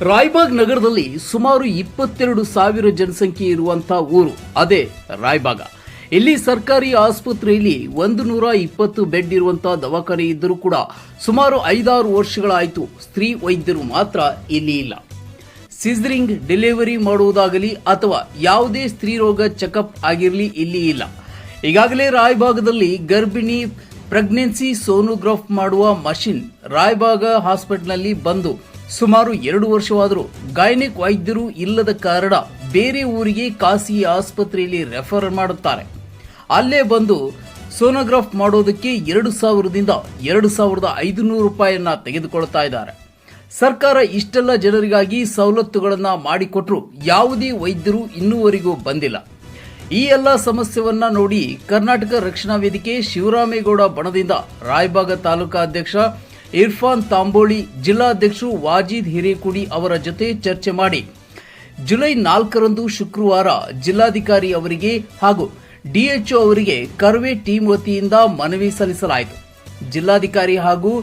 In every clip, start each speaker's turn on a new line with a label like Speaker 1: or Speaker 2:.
Speaker 1: ರಾಯಬಾಗ್ ನಗರದಲ್ಲಿ ಸುಮಾರು 22,000 ಜನಸಂಖ್ಯೆ ಇರುವಂತಹ ಊರು ಅದೇ ರಾಯಬಾಗ. ಇಲ್ಲಿ ಸರ್ಕಾರಿ ಆಸ್ಪತ್ರೆಯಲ್ಲಿ 120 ಬೆಡ್ ಇರುವಂತಹ ದವಾಖಾನೆ ಇದ್ದರೂ ಕೂಡ ಸುಮಾರು 5-6 ವರ್ಷಗಳಾಯಿತು ಸ್ತ್ರೀ ವೈದ್ಯರು ಮಾತ್ರ ಇಲ್ಲಿ ಇಲ್ಲ. ಸಿಸರಿಂಗ್ ಡೆಲಿವರಿ ಮಾಡುವುದಾಗಲಿ ಅಥವಾ ಯಾವುದೇ ಸ್ತ್ರೀ ರೋಗ ಚೆಕಪ್ ಆಗಿರಲಿ ಇಲ್ಲಿ ಇಲ್ಲ. ಈಗಾಗಲೇ ರಾಯಬಾಗದಲ್ಲಿ ಗರ್ಭಿಣಿ ಪ್ರೆಗ್ನೆನ್ಸಿ ಸೋನೋಗ್ರಾಫ್ ಮಾಡುವ ಮಷಿನ್ ರಾಯಬಾಗ ಹಾಸ್ಪಿಟಲ್ನಲ್ಲಿ ಬಂದು ಸುಮಾರು 2 ವರ್ಷವಾದರೂ ಗೈನಿಕ್ ವೈದ್ಯರು ಇಲ್ಲದ ಕಾರಣ ಬೇರೆ ಊರಿಗೆ ಖಾಸಗಿ ಆಸ್ಪತ್ರೆಯಲ್ಲಿ ರೆಫರ್ ಮಾಡುತ್ತಾರೆ. ಅಲ್ಲೇ ಬಂದು ಸೋನೋಗ್ರಾಫ್ ಮಾಡೋದಕ್ಕೆ 2,000ದಿಂದ 2,500 ರೂಪಾಯಿಯನ್ನ ತೆಗೆದುಕೊಳ್ತಾ ಇದ್ದಾರೆ. ಸರ್ಕಾರ ಇಷ್ಟೆಲ್ಲ ಜನರಿಗಾಗಿ ಸವಲತ್ತುಗಳನ್ನು ಮಾಡಿಕೊಟ್ರು ಯಾವುದೇ ವೈದ್ಯರು ಇನ್ನೂವರೆಗೂ ಬಂದಿಲ್ಲ. ಈ ಎಲ್ಲ ಸಮಸ್ಯೆಯನ್ನ ನೋಡಿ ಕರ್ನಾಟಕ ರಕ್ಷಣಾ ವೇದಿಕೆ ಶಿವರಾಮೇಗೌಡ ಬಣದಿಂದ ರಾಯಬಾಗ ತಾಲೂಕಾ ಅಧ್ಯಕ್ಷ ಇರ್ಫಾನ್ ತಾಂಬೋಳಿ, ಜಿಲ್ಲಾಧ್ಯಕ್ಷರು ವಾಜೀದ್ ಹಿರೇಕುಡಿ ಅವರ ಜೊತೆ ಚರ್ಚೆ ಮಾಡಿ ಜುಲೈ 4ರಂದು ಶುಕ್ರವಾರ ಜಿಲ್ಲಾಧಿಕಾರಿ ಅವರಿಗೆ ಹಾಗೂ ಡಿಎಚ್ಒ ಅವರಿಗೆ ಕರ್ವೆ ಟೀಮ್ ವತಿಯಿಂದ ಮನವಿ ಸಲ್ಲಿಸಲಾಯಿತು. ಜಿಲ್ಲಾಧಿಕಾರಿ ಹಾಗೂ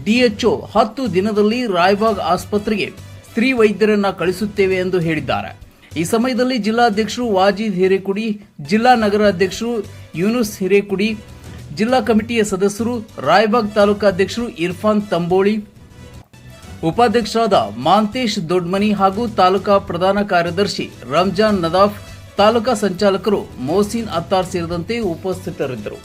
Speaker 1: ಡಿಎಚ್ಒ 10 ದಿನದಲ್ಲಿ ರಾಯಬಾಗ್ ಆಸ್ಪತ್ರೆಗೆ ಸ್ತ್ರೀ ವೈದ್ಯರನ್ನ ಕಳಿಸುತ್ತೇವೆ ಎಂದು ಹೇಳಿದ್ದಾರೆ. ಈ ಸಮಯದಲ್ಲಿ ಜಿಲ್ಲಾಧ್ಯಕ್ಷರು ವಾಜೀದ್ ಹಿರೇಕುಡಿ, ಜಿಲ್ಲಾ ನಗರ ಅಧ್ಯಕ್ಷರು ಯೂನುಸ್ ಹಿರೇಕುಡಿ, ಜಿಲ್ಲಾ ಕಮಿಟಿಯ ಸದಸ್ಯರು ರಾಯಬಾಗ್ ತಾಲೂಕಾ ಅಧ್ಯಕ್ಷರು ಇರ್ಫಾನ್ ತಂಬೋಳಿ, ಉಪಾಧ್ಯಕ್ಷರಾದ ಮಾಂತೇಶ್ ದೊಡ್ಮನಿ ಹಾಗೂ ತಾಲೂಕಾ ಪ್ರಧಾನ ಕಾರ್ಯದರ್ಶಿ ರಂಜಾನ್ ನದಾಫ್, ತಾಲೂಕಾ ಸಂಚಾಲಕರು ಮೋಸಿನ್ ಅತ್ತಾರ್ ಸೇರಿದಂತೆ ಉಪಸ್ಥಿತರಿದ್ದರು.